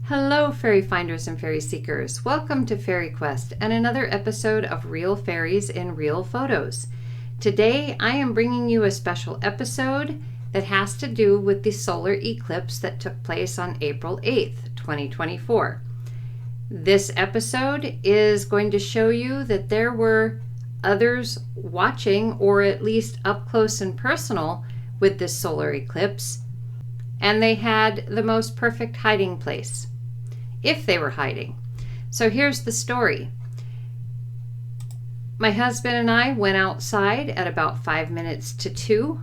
Hello, fairy finders and fairy seekers. Welcome to FaerieQuest and another episode of Real Fairies in Real Photos. Today, I am bringing you a special episode that has to do with the solar eclipse that took place on April 8th, 2024. This episode is going to show you that there were others watching, or at least up close and personal, with this solar eclipse, and they had the most perfect hiding place, if they were hiding. So here's the story. My husband and I went outside at about 5 minutes to 2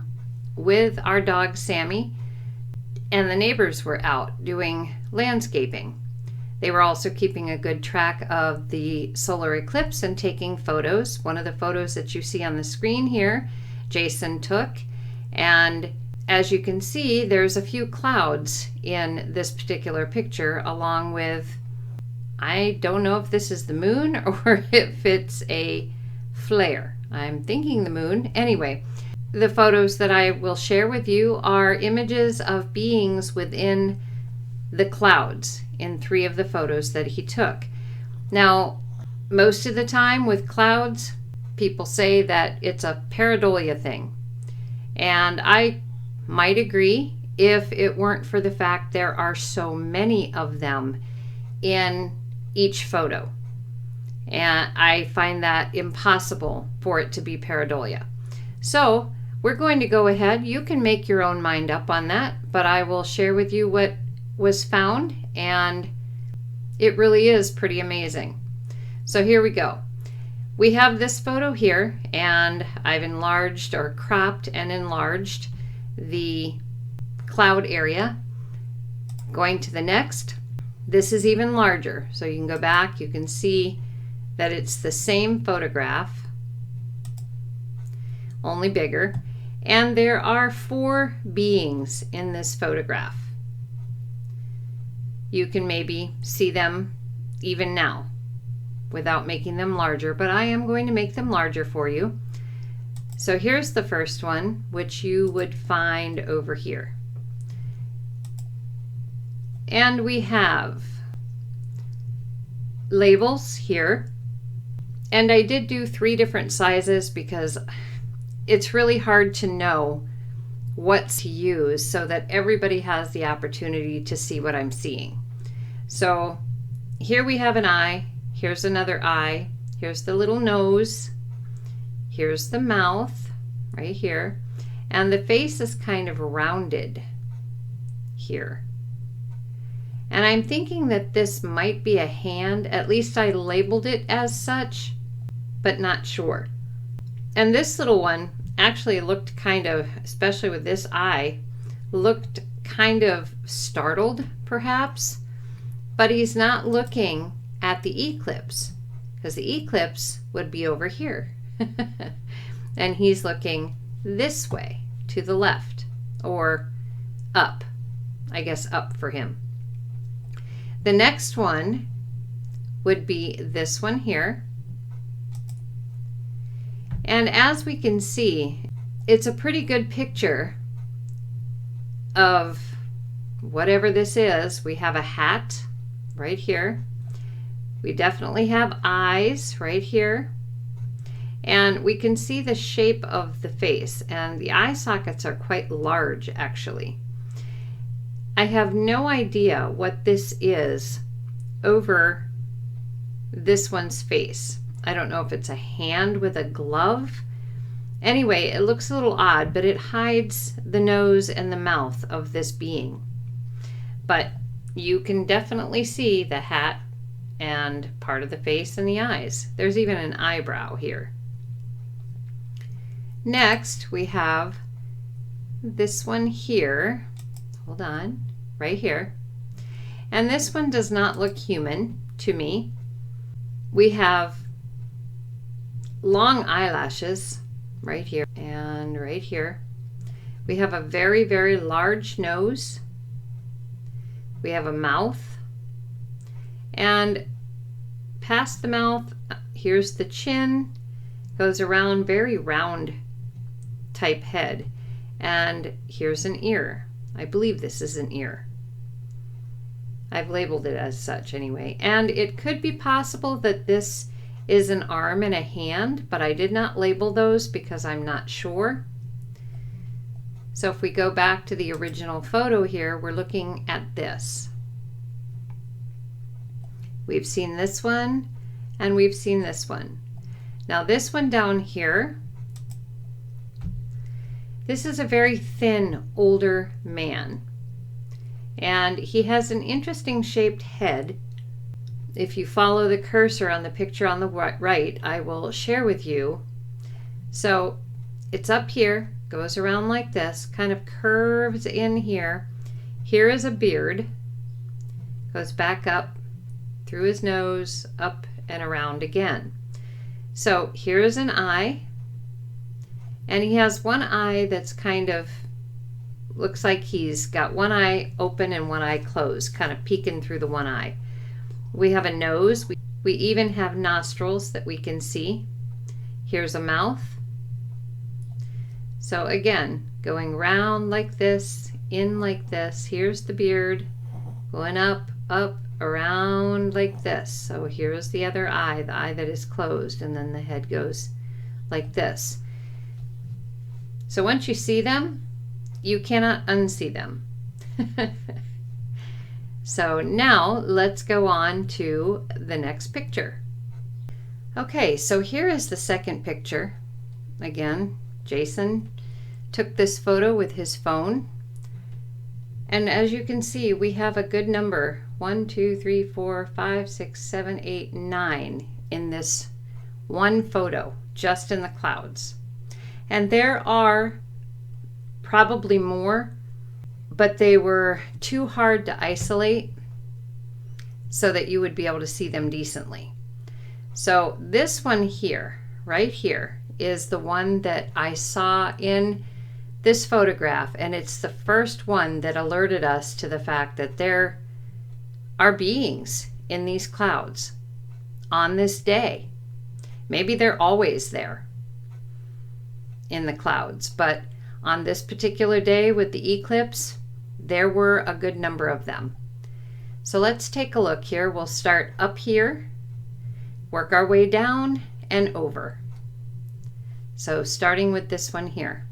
with our dog Sammy, and the neighbors were out doing landscaping. They were also keeping a good track of the solar eclipse and taking photos. One of the photos that you see on the screen here, Jason took, and as you can see, there's a few clouds in this particular picture, along with, I don't know if this is the moon or if it's a flare. I'm thinking the moon. Anyway, the photos that I will share with you are images of beings within the clouds in 3 of the photos that he took. Now, most of the time with clouds, people say that it's a pareidolia thing. And I might agree if it weren't for the fact there are so many of them in each photo. And I find that impossible for it to be pareidolia. So we're going to go ahead. You can make your own mind up on that, but I will share with you what was found, and it really is pretty amazing. So here we go. We have this photo here, and I've enlarged or cropped and enlarged the cloud area. Going to the next, this is even larger, so you can go back, you can see that it's the same photograph, only bigger, and there are 4 beings in this photograph. You can maybe see them even now without making them larger, but I am going to make them larger for you. So here's the first one, which you would find over here. And we have labels here. And I did do 3 different sizes because it's really hard to know what to use so that everybody has the opportunity to see what I'm seeing. So here we have an eye. Here's another eye. Here's the little nose. Here's the mouth right here, and the face is kind of rounded here. And I'm thinking that this might be a hand, at least I labeled it as such, but not sure. And this little one actually looked kind of, especially with this eye, looked kind of startled perhaps, but he's not looking at the eclipse because the eclipse would be over here. And he's looking this way to the left, or up, I guess up for him. The next one would be this one here. And as we can see, it's a pretty good picture of whatever this is. We have a hat right here. We definitely have eyes right here. And we can see the shape of the face, and the eye sockets are quite large actually. I have no idea what this is over this one's face. I don't know if it's a hand with a glove. Anyway, it looks a little odd, but it hides the nose and the mouth of this being. But you can definitely see the hat and part of the face and the eyes. There's even an eyebrow here. Next, we have this one here. Hold on, right here. And this one does not look human to me. We have long eyelashes right here and right here. We have a very, very large nose. We have a mouth. And past the mouth, here's the chin. Goes around, very round type head, and here's an ear. I believe this is an ear. I've labeled it as such anyway. And it could be possible that this is an arm and a hand, but I did not label those because I'm not sure. So if we go back to the original photo here, we're looking at this. We've seen this one and we've seen this one. Now this one down here, this is a very thin, older man. And he has an interesting shaped head. If you follow the cursor on the picture on the right, I will share with you. So it's up here, goes around like this, kind of curves in here. Here is a beard, goes back up through his nose, up and around again. So here's an eye, and he has one eye that's kind of, looks like he's got one eye open and one eye closed, kind of peeking through the one eye. We have a nose. We even have nostrils that we can see. Here's a mouth. So again, going round like this, in like this. Here's the beard, going up, up, around like this. So here's the other eye, the eye that is closed, and then the head goes like this. So once you see them, you cannot unsee them. So now let's go on to the next picture. Okay, so here is the second picture. Again, Jason took this photo with his phone. And as you can see, we have a good number, 1, 2, 3, 4, 5, 6, 7, 8, 9 in this one photo, just in the clouds. And there are probably more, but they were too hard to isolate so that you would be able to see them decently. So this one here, right here, is the one that I saw in this photograph, and it's the first one that alerted us to the fact that there are beings in these clouds on this day. Maybe they're always there in the clouds, but on this particular day with the eclipse, there were a good number of them. So let's take a look here. We'll start up here, work our way down and over. So starting with this one here.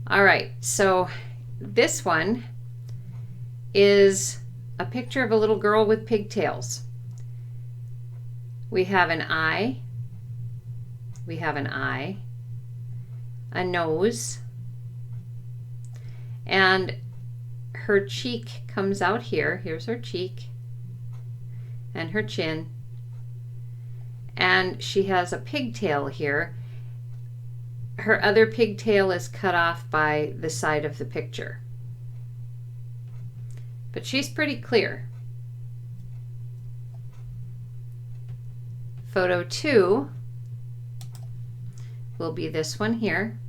All right, so this one is a picture of a little girl with pigtails. We have an eye, we have an eye, a nose, and her cheek comes out here. Here's her cheek and her chin, and she has a pigtail here. Her other pigtail is cut off by the side of the picture, but she's pretty clear. Photo 2 will be this one here.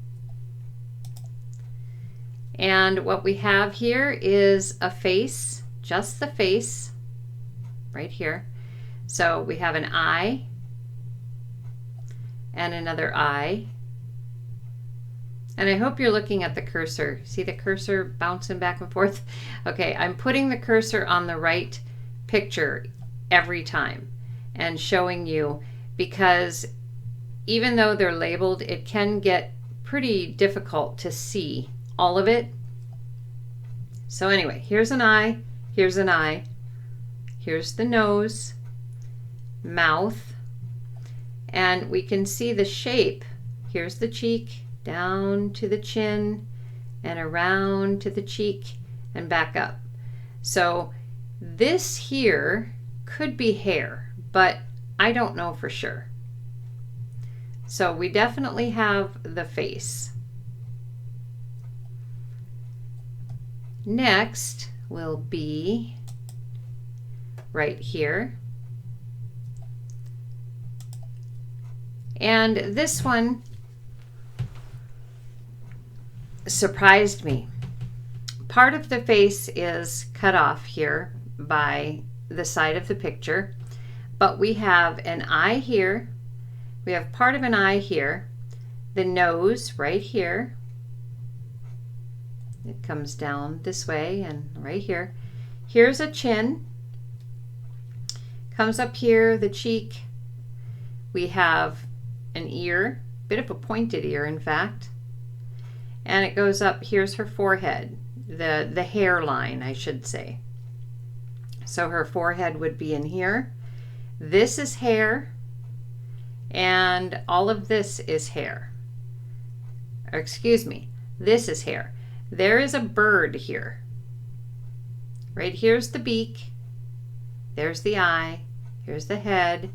And what we have here is a face, just the face, right here. So we have an eye and another eye. And I hope you're looking at the cursor. See the cursor bouncing back and forth? Okay, I'm putting the cursor on the right picture every time and showing you, because even though they're labeled, it can get pretty difficult to see all of it. So anyway, here's an eye, here's an eye, here's the nose, mouth, and we can see the shape. Here's the cheek, down to the chin, and around to the cheek, and back up. So this here could be hair, but I don't know for sure. So we definitely have the face. Next will be right here. And this one surprised me. Part of the face is cut off here by the side of the picture, but we have an eye here. We have part of an eye here, the nose right here. It comes down this way and right here. Here's a chin. Comes up here, the cheek. We have an ear, bit of a pointed ear, in fact. And it goes up, here's her forehead, the hairline, I should say. So her forehead would be in here. This is hair, and all of this is hair. Or excuse me, this is hair. There is a bird here. Right here's the beak, there's the eye, here's the head,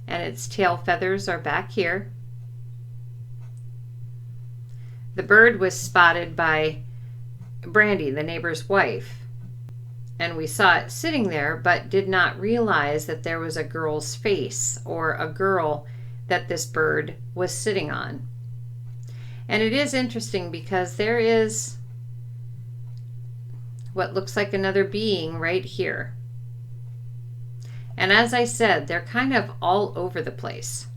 and its tail feathers are back here. The bird was spotted by Brandy, the neighbor's wife, and we saw it sitting there but did not realize that there was a girl's face or a girl that this bird was sitting on. And it is interesting because there is what looks like another being right here. And as I said, they're kind of all over the place.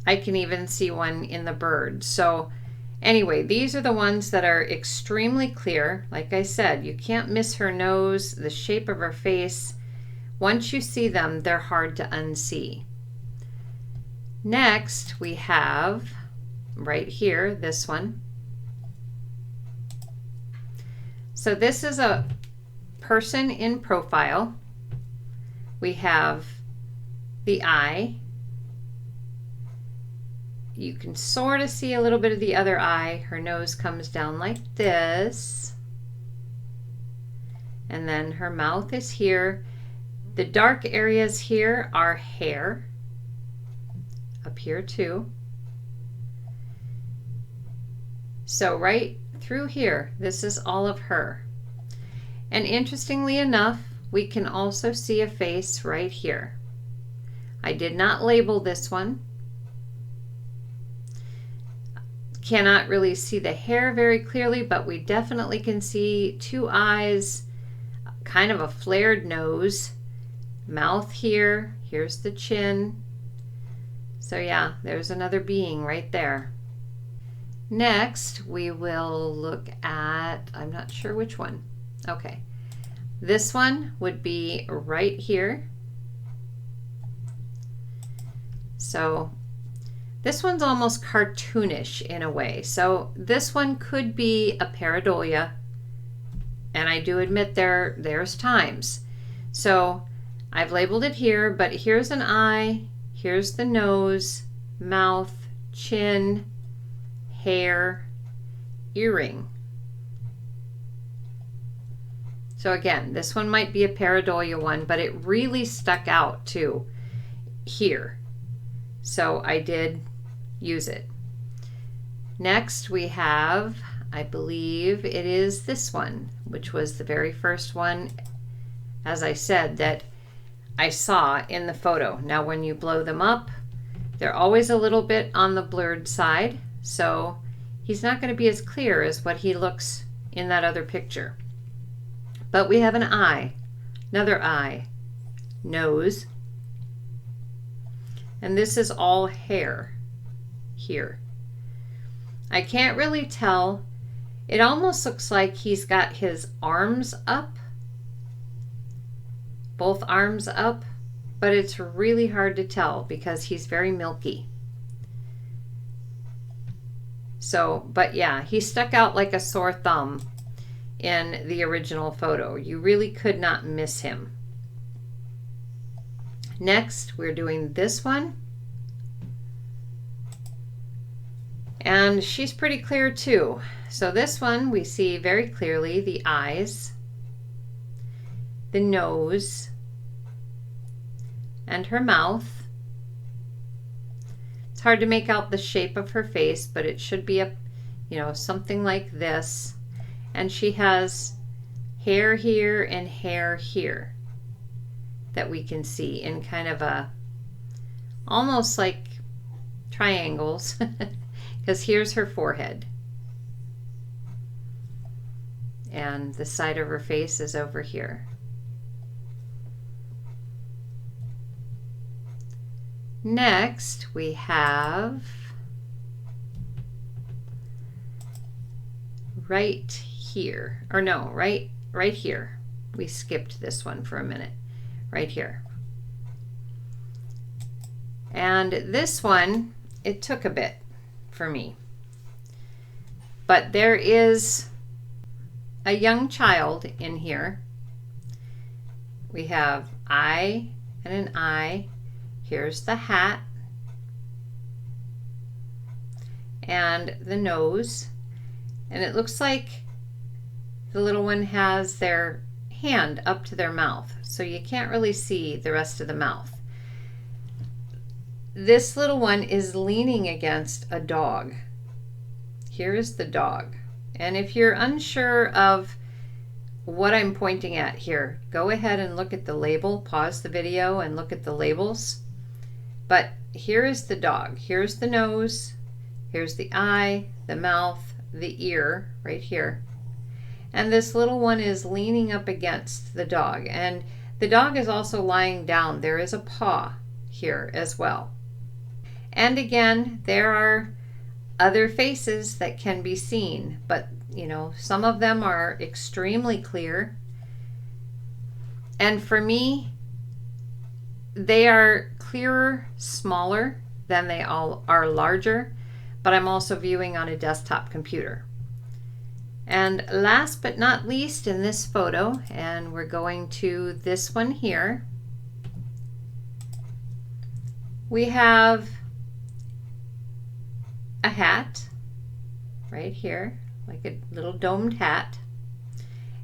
I can even see one in the bird. So anyway, these are the ones that are extremely clear. Like I said, you can't miss her nose, the shape of her face. Once you see them, they're hard to unsee. Next, we have right here, this one. So this is a person in profile. We have the eye. You can sort of see a little bit of the other eye. Her nose comes down like this. And then her mouth is here. The dark areas here are hair. Up here too. So right through here, this is all of her. And interestingly enough, we can also see a face right here. I did not label this one. Cannot really see the hair very clearly, but we definitely can see two eyes, kind of a flared nose, mouth here, here's the chin. So yeah, there's another being right there. Next, we will look at, I'm not sure which one. Okay, this one would be right here. So this one's almost cartoonish in a way. So this one could be a pareidolia, and I do admit there's times. So I've labeled it here, but here's an eye, here's the nose, mouth, chin, hair, earring. So again, this one might be a pareidolia one, but it really stuck out too here. So I did use it. Next we have, I believe it is this one, which was the very first one, as I said, that I saw in the photo. Now when you blow them up, they're always a little bit on the blurred side, so he's not going to be as clear as what he looks in that other picture. But we have an eye, another eye, nose, and this is all hair here. I can't really tell. It almost looks like he's got his arms up, both arms up, but it's really hard to tell because he's very milky. So, but yeah, he stuck out like a sore thumb in the original photo. You really could not miss him. Next, we're doing this one. And she's pretty clear too. So this one, we see very clearly the eyes, the nose, and her mouth. It's hard to make out the shape of her face, but it should be a, something like this. And she has hair here and hair here that we can see in kind of a, almost like triangles, because here's her forehead. And the side of her face is over here. Next, we have right here, or no, right here. we skipped this one for a minute, right here. And this one, it took a bit for me. But there is a young child in here. We have eye and an eye. Here's the hat and the nose. And it looks like the little one has their hand up to their mouth, so you can't really see the rest of the mouth. This little one is leaning against a dog. Here is the dog. And if you're unsure of what I'm pointing at here, go ahead and look at the label, pause the video and look at the labels. But here is the dog. Here's the nose, here's the eye, the mouth, the ear right here. And this little one is leaning up against the dog. And the dog is also lying down. There is a paw here as well. And again, there are other faces that can be seen, but you know, some of them are extremely clear. And for me, they are clearer, smaller than they all are larger, but I'm also viewing on a desktop computer. And last but not least in this photo, and we're going to this one here, we have a hat right here, like a little domed hat,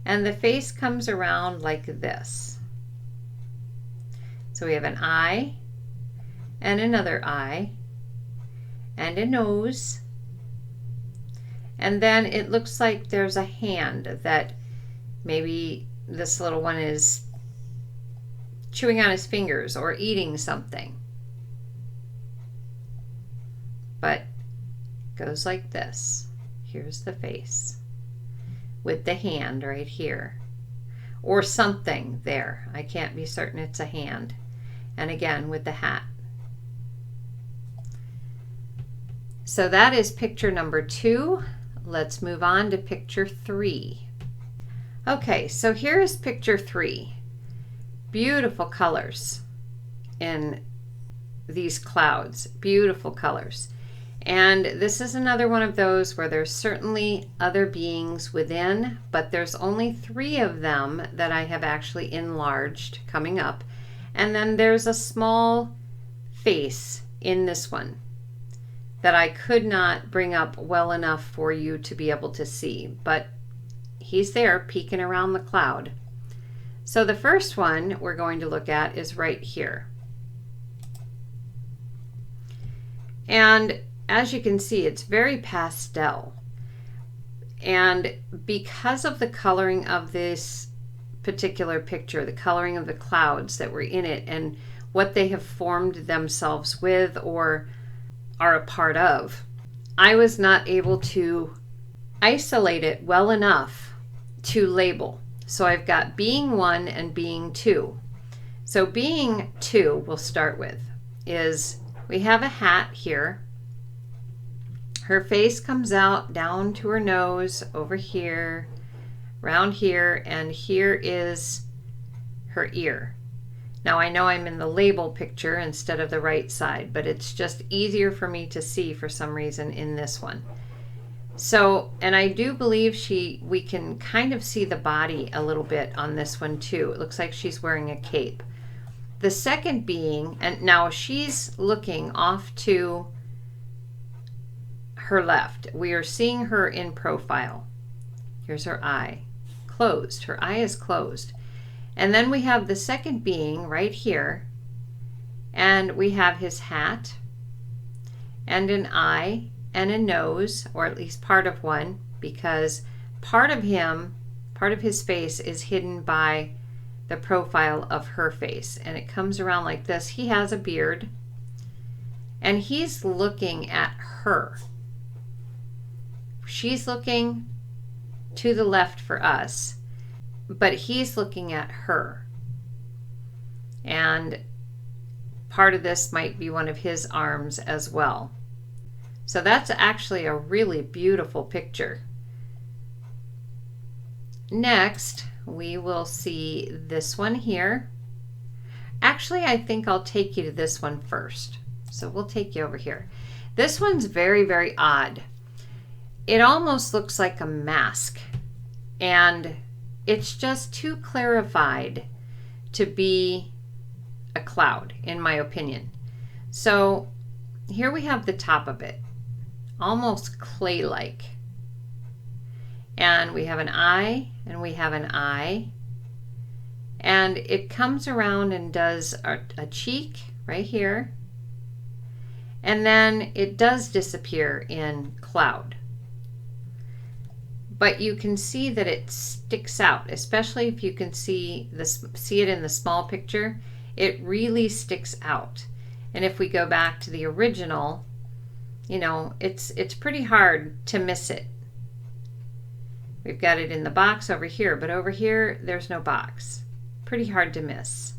and the face comes around like this. So we have an eye and another eye and a nose, and then it looks like there's a hand that maybe this little one is chewing on his fingers or eating something. But it goes like this. Here's the face with the hand right here, or something there. I can't be certain it's a hand. And again with the hat. So that is picture number 2. Let's move on to picture 3. Okay, so here is picture 3. Beautiful colors in these clouds, beautiful colors. And this is another one of those where there's certainly other beings within, but there's only 3 of them that I have actually enlarged coming up. And then there's a small face in this one that I could not bring up well enough for you to be able to see, but he's there peeking around the cloud. So the first one we're going to look at is right here. And as you can see, it's very pastel. And because of the coloring of this particular picture, the coloring of the clouds that were in it and what they have formed themselves with or are a part of, I was not able to isolate it well enough to label. So I've got being 1 and being 2. So being 2 we'll start with is we have a hat here. Her face comes out down to her nose over here, around here, and here is her ear. Now I know I'm in the label picture instead of the right side, but it's just easier for me to see for some reason in this one. So, and I do believe we can kind of see the body a little bit on this one too. It looks like she's wearing a cape. The second being, and now she's looking off to her left. We are seeing her in profile. Here's her eye, closed. Her eye is closed. And then we have the second being right here, and we have his hat and an eye and a nose, or at least part of one, because part of his face is hidden by the profile of her face, and it comes around like this. He has a beard, and he's looking at her. She's looking to the left for us, but he's looking at her. And part of this might be one of his arms as well. So that's actually a really beautiful picture. Next, we will see this one here. Actually, I think I'll take you to this one first. So we'll take you over here. This one's very, very odd. It almost looks like a mask, and it's just too clarified to be a cloud, in my opinion. So here we have the top of it, almost clay-like. And we have an eye, and we have an eye. And it comes around and does a cheek right here. And then it does disappear in cloud. But you can see that it sticks out, especially if you can see it in the small picture. It really sticks out. And if we go back to the original, you know, it's pretty hard to miss it. We've got it in the box over here, but over here, there's no box. Pretty hard to miss.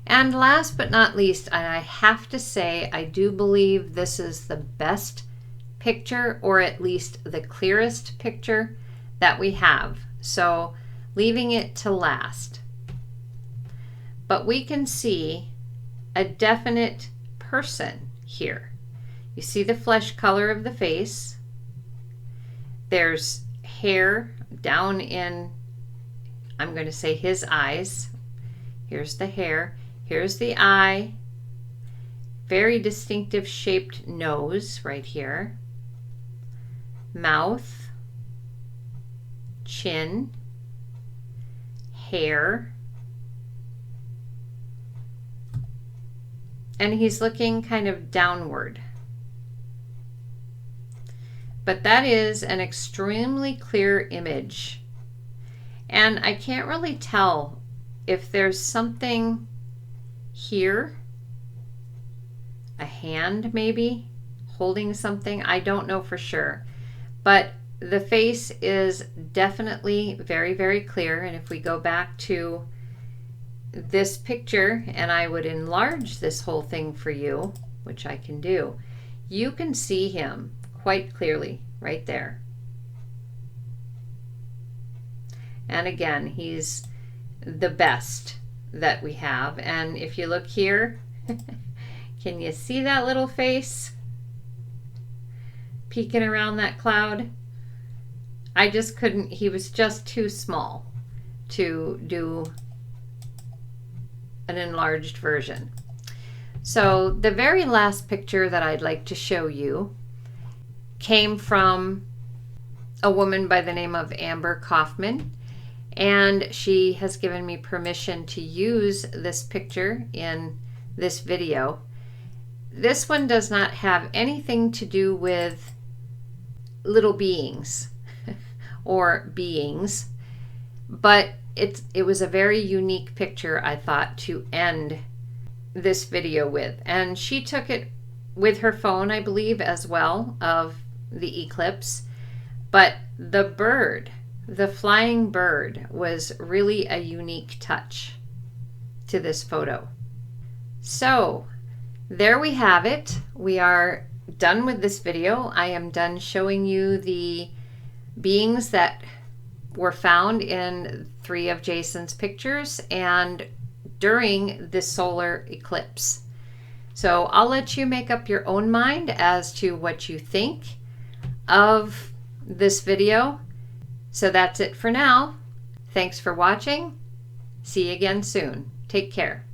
And last but not least, and I have to say, I do believe this is the best picture, or at least the clearest picture that we have. So leaving it to last. But we can see a definite person here. You see the flesh color of the face. There's hair down in, I'm going to say, his eyes. Here's the hair. Here's the eye. Very distinctive shaped nose right here. Mouth. Chin. Hair. And he's looking kind of downward. But that is an extremely clear image. And I can't really tell if there's something here, a hand maybe holding something. I don't know for sure. But the face is definitely very, very clear. And if we go back to this picture and I would enlarge this whole thing for you, which I can do, you can see him quite clearly right there. And again, he's the best that we have. And if you look here, can you see that little face peeking around that cloud? I just couldn't, he was just too small to do an enlarged version. So the very last picture that I'd like to show you came from a woman by the name of Amber Kaufman, and she has given me permission to use this picture in this video. This one does not have anything to do with little beings or beings, but it was a very unique picture, I thought, to end this video with. And she took it with her phone, I believe, as well, of the eclipse. But the bird, the flying bird, was really a unique touch to this photo. So there we have it. We are done with this video. I am done showing you the beings that were found in 3 of Jason's pictures and during the solar eclipse. So I'll let you make up your own mind as to what you think of this video. So that's it for now. Thanks for watching. See you again soon. Take care.